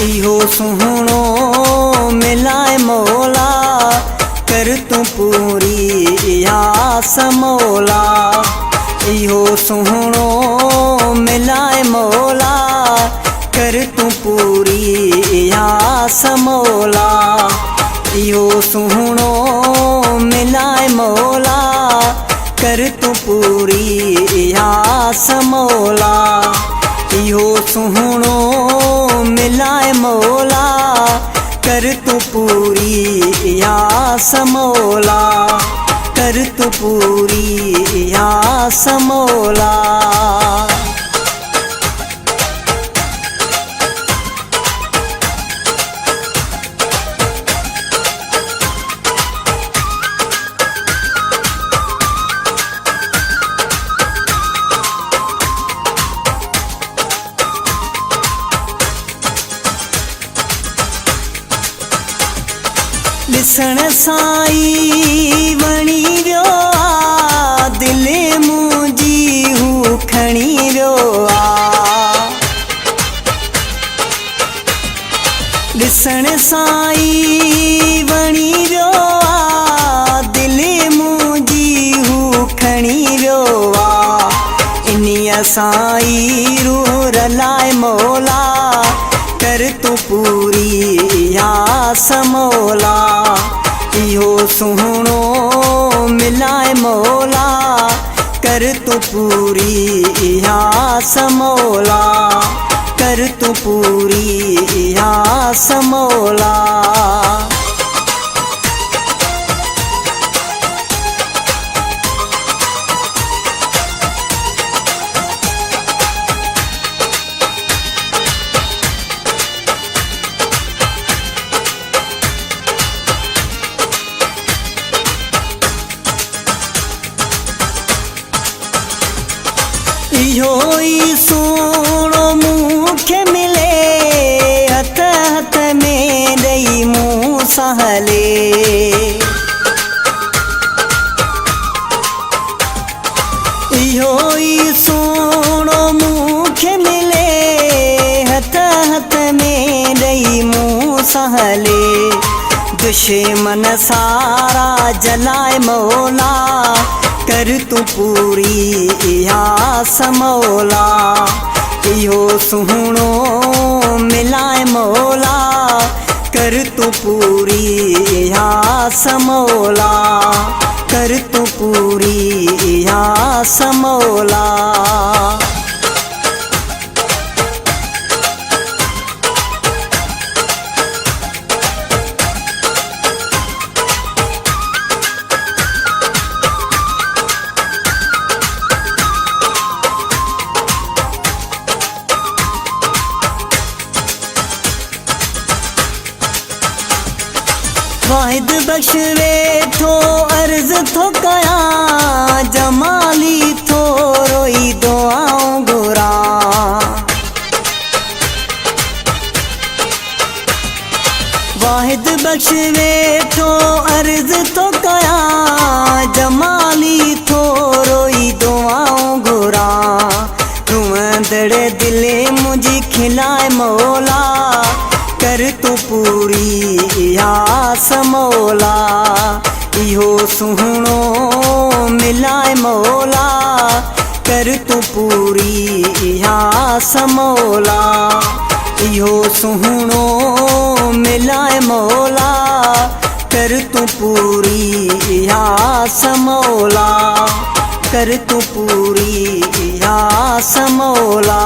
इहो सुहिणो मिलाए मौला कर तूं पूरी आस मौला। इहो सुहिणो मिलाए मौला कर तूं पूरी आस मौला। इहो सुहिणो मिलाए मौला कर तूं पूरी आस मौला। इहो सुहिणो मिलाए मौला कर तूं पूरी आस मौला कर तूं पूरी आस मौला। ॾिसण सां ई वणी वियो आ दिल मुंहिंजी हू खणी वियो आ। ॾिसण सां ई वणी वियो आ दिल मुंहिंजी हू खणी वियो आ। इन्हीअ सां ई रूह रलाए मौला कर तूं पूरी आस मौला। इहो सुहिणो मिलाए मौला कर तूं पूरी आस मौला कर तूं पूरी आस मौला। इहो ई सुहिणो मूंखे मिले हथ हथ में ॾेई मूं सां हले। इहो ई सुहिणो मूंखे मिले हथ हथ में ॾेई मूं सां हले। दुश्मन सारा जलाए मौला कर तूं पूरी आस मौला। इहो सुहिणो मिलाए मौला कर तूं पूरी आस मौला कर तूं पूरी आस मौला। वाहिद बख्श वेठो अर्ज़ थो कयां जमाली थो रोई दुआऊं घुरां। वाहिद बख्श वेठो अर्ज़ थो कयां जमाली थो रोई दुआऊं घुरां। रुअंदड़ दिल मुंहिंजी खिलाए मौला कर तूं पूरी आस मौला। इहो सुहिणो मिलाए मौला कर तूं पूरी आस मौला। इहो सुहिणो मिलाए मौला कर तूं पूरी आस मौला कर तूं पूरी आस मौला।